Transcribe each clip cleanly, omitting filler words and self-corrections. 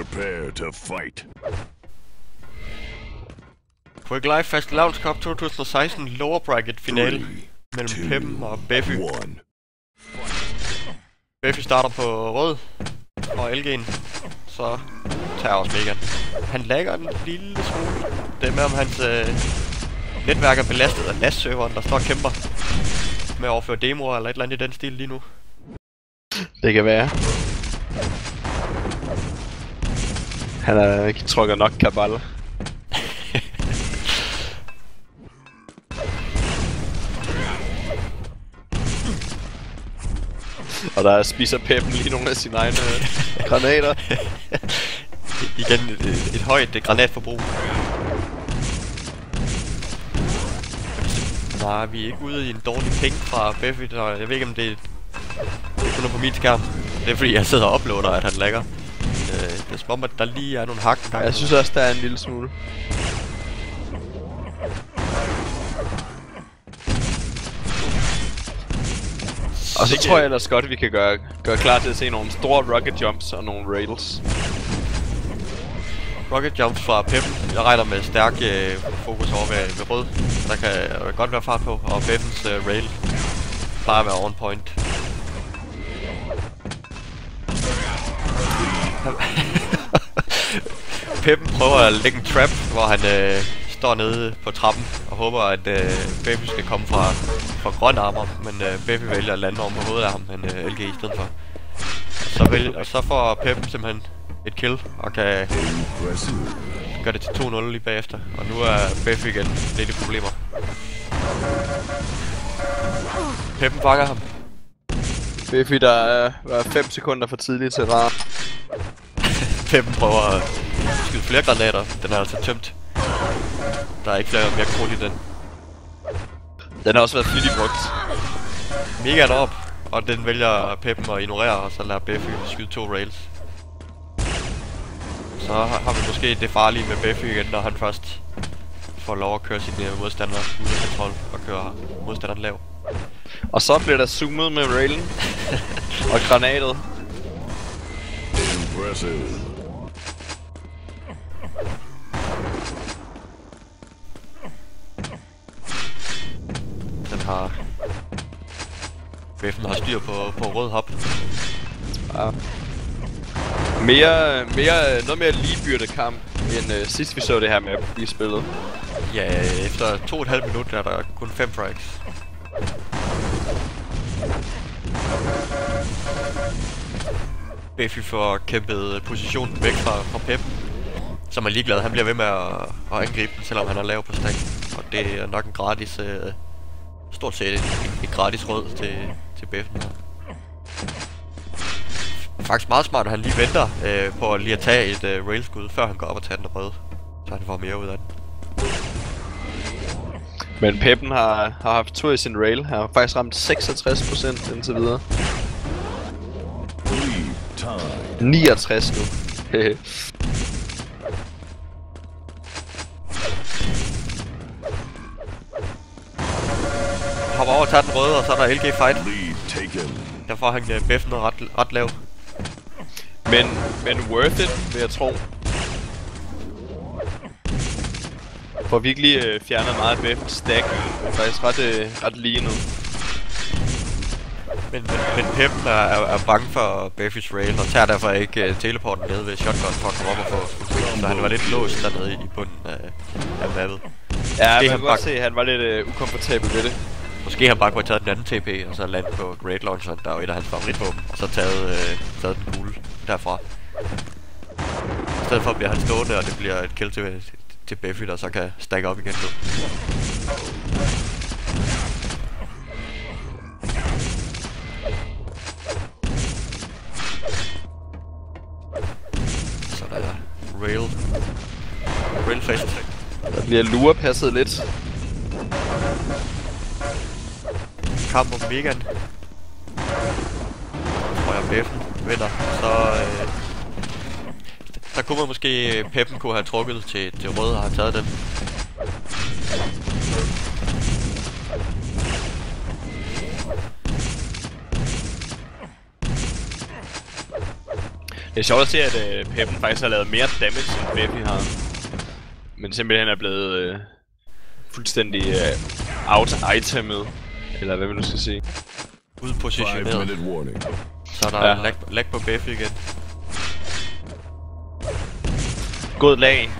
Prepare to fight. Quick Life Fast Lounge Cup 2016 lower bracket finale mellem Peppen og Beffy. Beffy starter på rød, og LG'en så tager også Megan. Han lagger en lille smule. Det er med om hans netværk er belastet af NAS-serveren, der står og kæmper med at overføre demoer eller et eller andet i den stil lige nu. Det kan være. Han er ikke trykker nok kabal. Og der spiser Peppen lige nogle af sine egne granater. Igen et højt granatforbrug. Nej, vi er ikke ude i en dårlig ping fra Beffy, og jeg ved ikke om det kun er på min skærm. Det er fordi jeg sidder og uploader, at han lagger. Det er som om, at der lige er nogle hak. Jeg synes også, der er en lille smule. Og så tror jeg ellers godt, at vi kan gøre klar til at se nogle store rocket jumps og nogle rails. Rocket jumps fra Peppen. Jeg regner med stærk fokus over ved rød. Der kan godt være fart på, og Peppens rail plejer at være on point. Peppen prøver at lægge en trap, hvor han står nede på trappen og håber, at Beffy skal komme fra grøn armor, men Beffy vælger at lande om på hovedet af ham, men LG i stedet for. Så får Peppen simpelthen et kill og kan gøre det til 2-0 lige bagefter. Og nu er Beffy igen lidt i problemer. Peppen fanger ham. Beffy, der var 5 sekunder for tidligt til rar. Peppen prøver at skyde flere granater. Den er altså tømt. Der er ikke flere mere krudt i den. Den har også været flittigt brugt. Mega er op, og den vælger Peppen at ignorere, og så lader Beffy skyde 2 rails. Så har vi måske det farlige med Beffy igen, når han først får lov at køre sine modstandere uden kontrol og køre modstanderen lav. Og så bliver der zoomet med railen og granatet. Impressive. Den har... Beffen har styr på rød hop. Ja. Noget mere ligebyrde kamp end sidst vi så det her med at blive spillet. Ja, efter 2,5 minutter er der kun 5 frags. Beffy får kæmpet positionen væk fra Peppen, som er ligeglad. Han bliver ved med at angribe den, selvom han er lav på stack. Og det er nok en gratis, stort set en gratis rød til Beffen her. Faktisk meget smart, at han lige venter på lige at tage et railskud, før han går op og tager den røde, så han får mere ud af den. Men Peppen har haft tur i sin rail. Han har faktisk ramt 66% indtil videre. 69 nu. Hopper over og tager den røde, og så er der LG fight. Der får han Beffen ret lav. Men worth it, vil jeg tro. Får virkelig fjernet meget af Beffens stack. Det er faktisk ret lige nu. Men Peppen er bange for Beffys rail og tager derfor ikke teleporten nede ved shotgun for at komme op og få så han var lidt låst dernede i bunden af mappet. Ja, man kan godt se, at han var lidt ukomfortabel ved det. Måske har han bare kunne have taget den anden TP og så landet på Great Launcher, der er jo et af hans favoritvåben, og så taget den gule derfra. I stedet for bliver han stående, og det bliver et kill til Beffy, der så kan stack op igen nu. Så der er railfest. Der bliver lurepasset lidt. Kamp om Megan. Tror jeg Beffen vinder, så der kunne man måske Peppen kunne have trukket til rød og have taget den. er sjovt at se, at Peppen faktisk har lavet mere damage, end Beffy har. Men simpelthen er blevet fuldstændig out-itemet. Eller hvad vil du skal sige? Udpositioneret. Så er der lag på Beffy igen. God lag.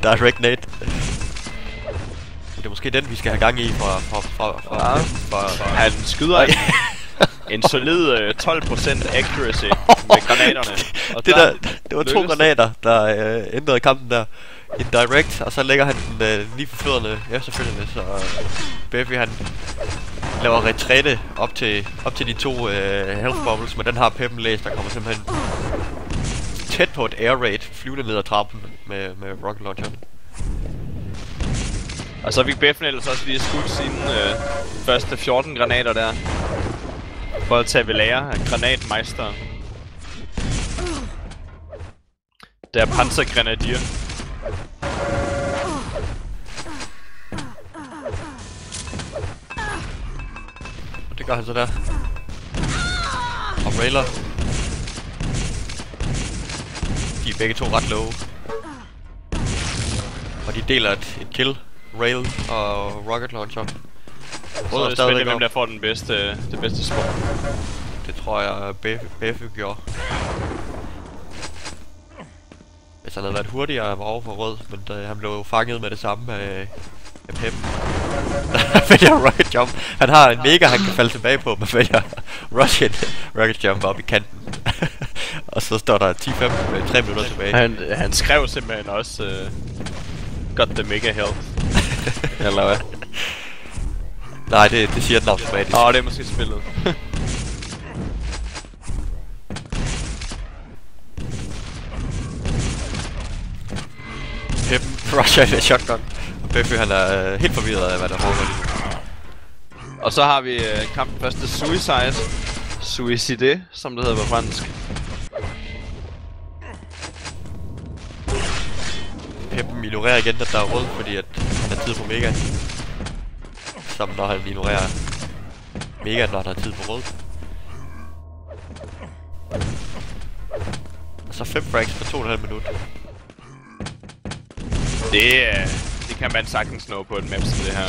Direct nade. Det er måske den, vi skal have gang i fra Han skyder en solid 12% accuracy med granaterne. Og det var 2 granater, der ændrede kampen der. En direct, og så lægger han den lige for fødderne efterfølgende, så Beffy han laver retræte op til de 2 health bubbles, men den har Peppen læst, der kommer simpelthen tæt på et air raid flyvende ned ad trappen med rocket launcheren. Og så fik Beffen ellers også lige skudt sine første 14 granater der. For at tage ved lære af granatmeister. Der er pansergrenadier. Og det gør han så der. Og railer. De er begge to ret low. Og de deler et kill. Rail og rocket launcher. Så er det spændende, hvem der får det bedste spor. Det tror jeg Beffy gjorde. Hvis han havde været hurtigere, var over for rød, men han blev jo fanget med det samme af Peppen. Han vælger rocket jump. Han har en mega, han kan falde tilbage på, men vælger Russian rocket jump op i kanten. Og så står der 10-5 med 3 minutter tilbage. Han skrev simpelthen også got the mega health. Eller hvad? Nej, det siger den automatisk. Det er måske spillet. Peppen rusher med shotgun. Og Beffy han er helt forvirret af hvad der foregår lige. Og så har vi kampen første Suicide, som det hedder på fransk. Peppen ignorerer igen, at der er rød, fordi at han har tid på mega. Som når han ignorerer mega, når der er tid på rød. Og så 5 frags på 2,5 minutter. Det kan man sagtens nå på et map som det her.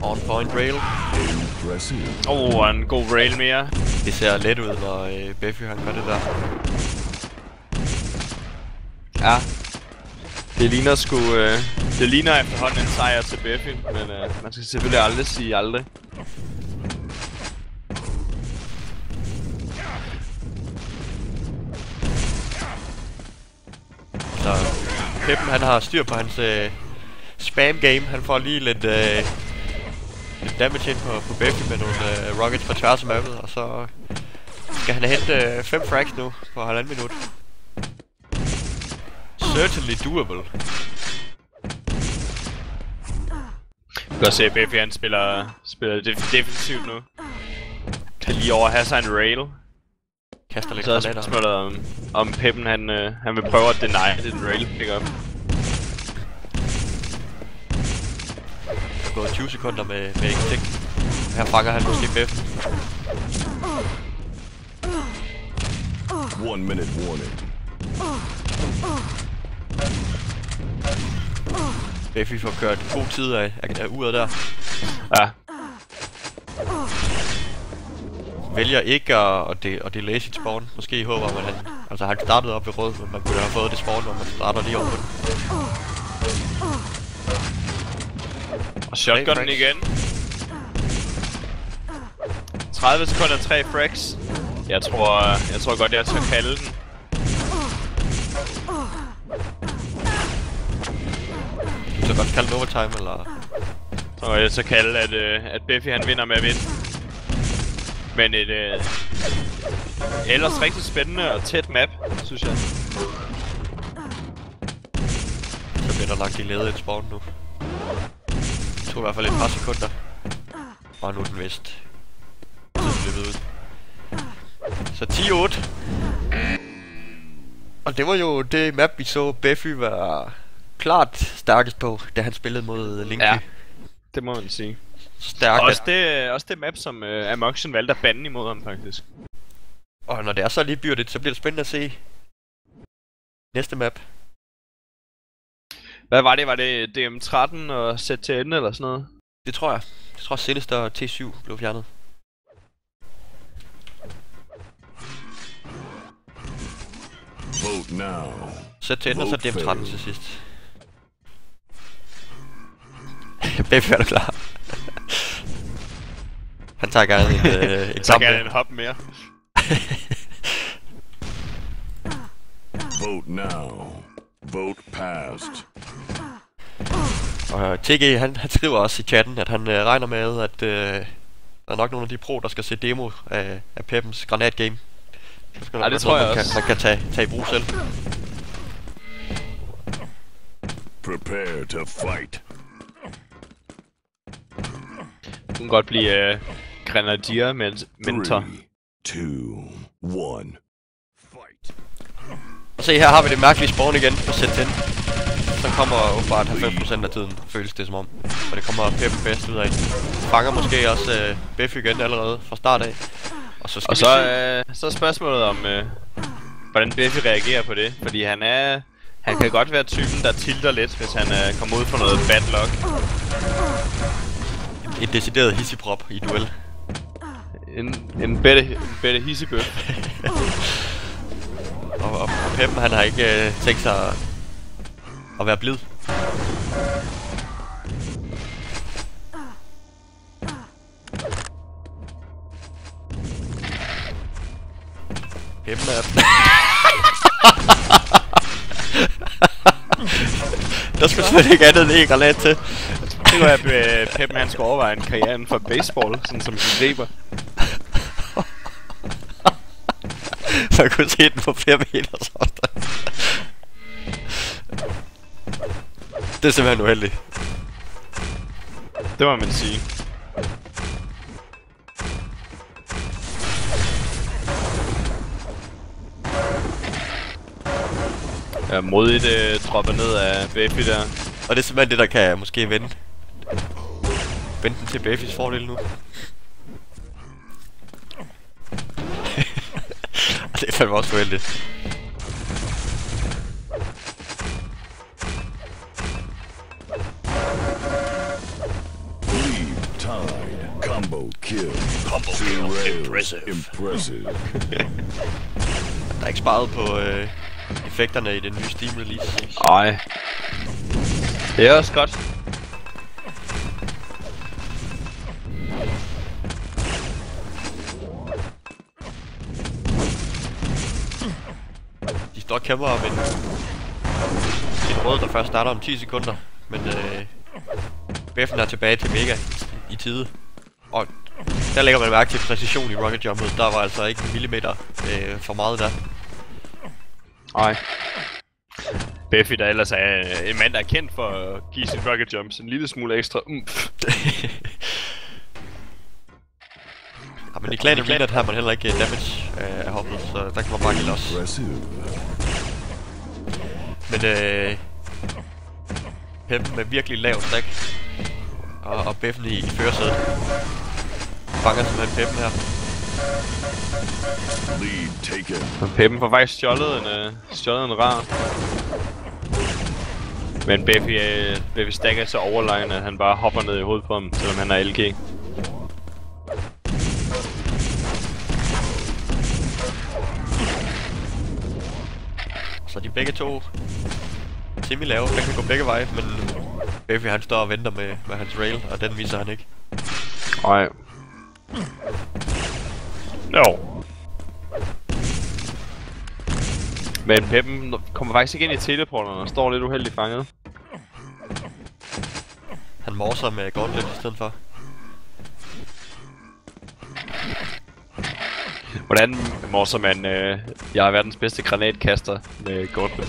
On point rail. En god rail mere. Det ser let ud, når Beffy han gør det der. Ja. Det ligner efterhånden en sejr til Beffy, men man skal selvfølgelig aldrig sige aldrig. Så Peppen han har styr på hans spam game. Han får lige lidt damage ind på Beffy med nogle rockets på tværs af mappet, og så skal han hente 5 frags nu på 1,5 minut. Certainly doable. Du kan se, at Beffy han spiller defensivt nu. Kan lige over have sig en rail. Kaster lidt så er spørgsmålet om Peppen han vil prøve at deny den rail pickup. Der er gået 20 sekunder med ingenting. Her fanger han måske Peppen. 1 minute warning. Beffy får kørt god tid af uret der. Ja. Vælger ikke at delay sit spawn. Måske håber man han startede op ved rød, men man kunne have fået det spawn, når man starter lige over på den. Og shotgunnen igen. 30 sekunder, 3 frags. Jeg tror godt, jeg skal kalde den. Så godt kalde den overtime, eller? Så jeg så kalde, at Beffy han vinder med at vinde. Men et ellers rigtig spændende og tæt map, synes jeg. lidt og lagt i lede en spawn nu. Det tog i hvert fald et par sekunder. Og nu er den vist løbet ud. Så 10-8. Og det var jo det map, vi så Beffy var klart stærkest på, da han spillede mod Linky. Ja, det må man sige. Stærkt. Også det map, som Amoxian valgte at bande imod ham, faktisk. Og når det er så lige byrdet, så bliver det spændende at se næste map. Hvad var det? Var det DM13 og ZTN eller sådan noget? Det tror jeg. Jeg tror Sinister og T7 blev fjernet. Vote now. ZTN og så DM13 til sidst. Beffy, er du klar? Han tager gerne en så gerne en hop mere. Vote now. Vote passed. Og TG, han skriver også i chatten, at han regner med, at der er nok nogle af de pro, der skal se demo af Peppens granatgame. Ja, det tror jeg også. Man kan tage i brug selv. Prepare to fight. Du kan godt blive grenadier mentor. 3, 2, 1. Fight. Og se, her har vi det mærkelige spawn igen på ZTN. Så kommer åbenbart 90% af tiden, føles det som om. Og det kommer Peppen bedst ud af. Fanger måske også Beffy igen allerede fra start af. Og så så er spørgsmålet om, hvordan Beffy reagerer på det. Fordi han kan godt være typen, der tilter lidt, hvis han kommer ud for noget bad luck. En decideret hissiprop i duel. En bedre hissibøf. og Peppen, han har ikke tænkt sig at være blid. Peppen er... Der skulle slet ikke andet end en granat til. Det var at Peppen han skulle overveje en karriere inden for baseball, sådan som sin Weber. Man kunne se den på flere meter så afstand. Det er simpelthen uheldigt. Det må man sige. Ja, modigt dropper ned af Beffy der. Og det er simpelthen det, der kan måske vende den til Beffys fordel nu. Og det er fandme også uheldigt. Tide. Combo kill. Combo kill. Impressive. Der er ikke sparet på effekterne i den nye Steam release. Ej. Det er også godt. De står og kæmper om en rød, der først starter om 10 sekunder. Men Beffen er tilbage til Mega i tide. Og der lægger man mærke til præcision i rocket jumpet. Der var altså ikke en millimeter for meget der. Ej. Beffy, der ellers er en mand, der er kendt for at give sin rocket jumps en lille smule ekstra Ja, men i Clan Arena har man heller ikke damage af hoppet, så der kan man bare give los. Men Peppen med virkelig lav stack. Og Beffen i førersædet. Fanger simpelthen Peppen her. Lead taken. Og Peppen får faktisk stjålet en rar. Men Beffy stack er så overlegen, at han bare hopper ned i hovedet på ham, selvom han er LG. Så de begge to semi-lave, den kan gå begge veje, men Beffy han står og venter med hans rail, og den viser han ikke. Nej. Jo. Men Peppen kommer faktisk ikke ind i teleporteren og står lidt uheldigt fanget. Han morser med Gauntlet i stedet for. Hvordan morser man, jeg er verdens bedste granatkaster med Gauntlet?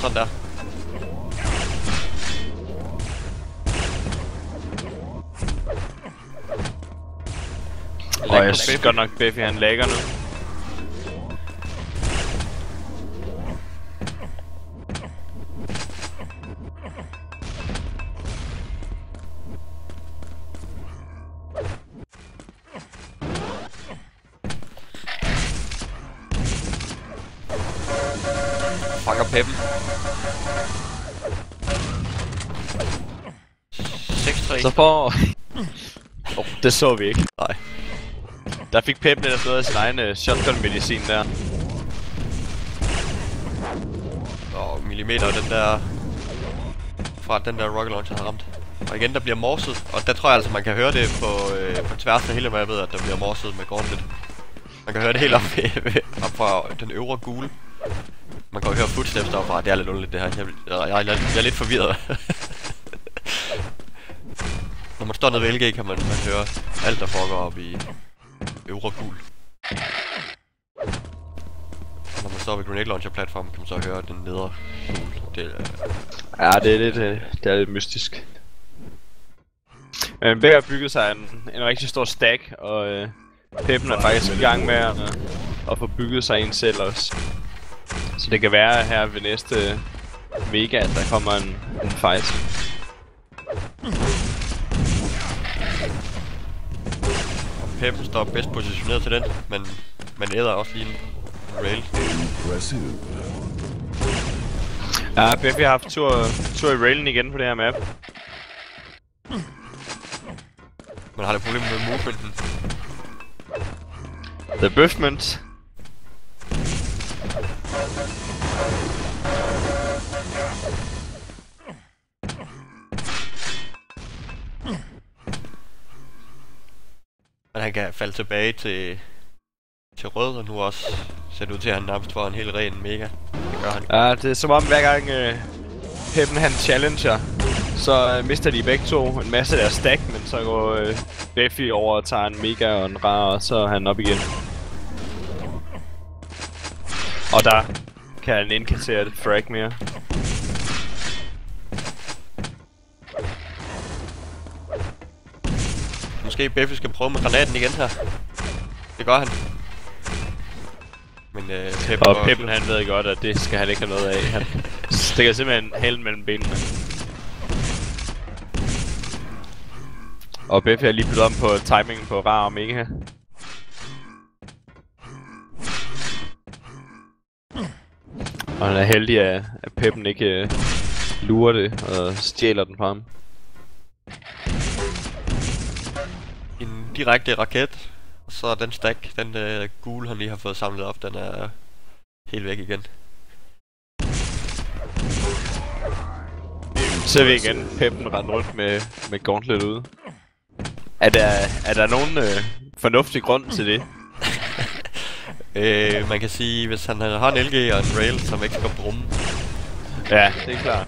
Sådan der. Og jeg synes godt nok, Beffy han lægger nu. Fanger Peppen. 6-3. Så får... det så vi ikke. Nej. Der fik Peppen ellers noget af sin egen shotgun-medicin der. Og millimeter den der... Fra den der rocket launcher har ramt. Og igen, der bliver morset. Og der tror jeg altså, man kan høre det på tværs af hele mappet, at der bliver morset med Gauntlet. Man kan høre det helt op fra den øvre gule. Man kan jo høre footsteps derfra. Det er lidt underligt det her. Jeg er lidt forvirret. Når man står nede ved LG, kan man høre alt, der foregår op i øvre gul. Og når man står ved Grenade Launcher platformen, kan man så høre den nedre gul. Ja, det er lidt mystisk. Men Bear har bygget sig en rigtig stor stack, og Peppen er faktisk i gang med at få bygget sig en selv også. Så det kan være her ved næste Vega, at der kommer en fight. Peppen står bedst positioneret til den, men æder også lige en rail. Impressive. Ja, Beffy har haft tur i railen igen på det her map. Man har lidt problemer med movementen. The Buffment. Men han kan falde tilbage til rød, og nu også ser det ud til, at han nærmest får en helt ren mega. Det gør han. Ja, det er som om hver gang Peppen han challenger, så mister de begge to en masse af deres stack, men så går Beffy over og tager en mega og en rar, og så er han op igen. Og der kan han indkassere et frag mere. Måske Beffy skal prøve med granaten igen her. Det gør han. Men Peppen han ved godt, at det skal han ikke have noget af. Han stikker simpelthen halen mellem benene. Og Beffy har lige byttet om på timingen på rar og mega. Og han er heldig, at Peppen ikke lurer det og stjæler den fra ham. En direkte raket. Og så den stack, den gule han lige har fået samlet op, den er helt væk igen. Så vi igen Peppen rende rundt med Gauntlet ude. Er der nogen fornuftig grund til det? Man kan sige, hvis han har en LG og en rail, som ikke skal brumme. Ja, det er klart.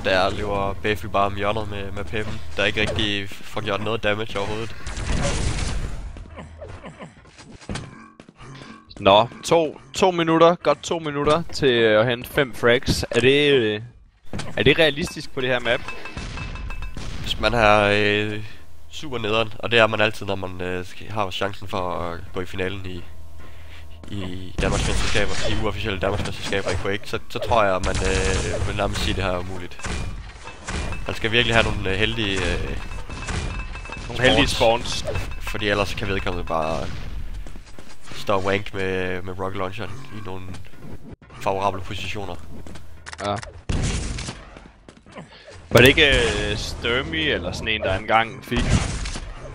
Der løber Beffy bare om hjørnet med Peppen, der ikke rigtig får gjort noget damage overhovedet. Nå, to minutter, godt 2 minutter til at hente 5 frags. Er det realistisk på det her map? Hvis man er super nederen, og det er man altid, når man har chancen for at gå i finalen i Danmarks mesterskaber, i uofficielle Danmarks mesterskaber i Quake, så tror jeg, at man vil nærmest sige, at det her er umuligt. Man skal virkelig have nogle heldige spawns, fordi ellers kan vedkommende bare stå wanked med rocket launcheren i nogle favorable positioner. Ja. Var det ikke Sturmy eller sådan en, der engang fik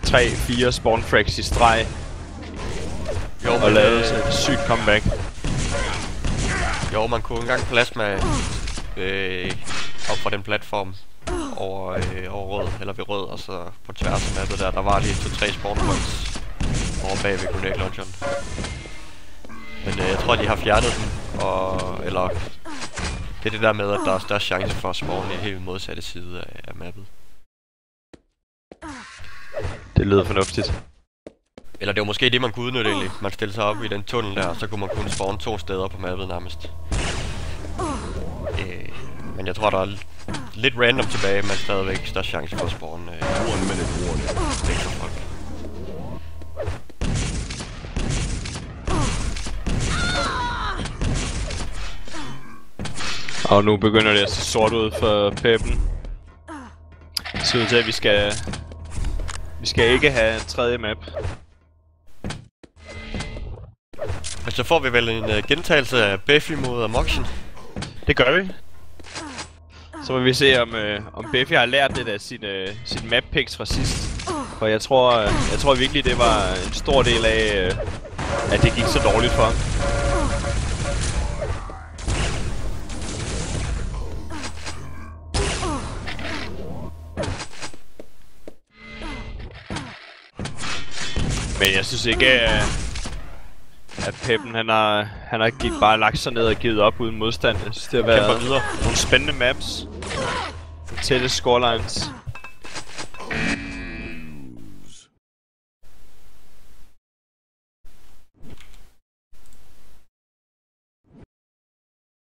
3-4 spawn frags i streg? Jo, og lavede et sygt comeback. Jo, man kunne engang plasma op fra den platform over rød, eller ved rød, og så på tværs af mappet der var lige 2-3 spawn points over bag ved grenade launcheren. Men jeg tror, de har fjernet dem, eller det er det der med, at der er størst chance for at spawn i helt modsatte side af mappet. Det lyder fornuftigt. Eller det var måske det, man kunne udnytte egentlig. Man stillede sig op i den tunnel der, og så kunne man kun spawn 2 steder på mappet nærmest. Men jeg tror, der er lidt random tilbage, men stadigvæk størst chance for at spawn 1 minute warning. ekstra folk. Og nu begynder det at se sort ud for Peppen. Det ser ud til, at vi skal ikke have en tredje map. Men så får vi vel en gentagelse af Beffy mod Amoxian. Det gør vi. Så må vi se, om Beffy har lært lidt af sit map picks fra sidst. For jeg tror virkelig, det var en stor del af, at det gik så dårligt for ham. Men jeg synes ikke, at Peppen han har bare lagt sig ned og givet op uden modstand. Jeg synes, det har været nogle spændende maps. Tætte scorelines.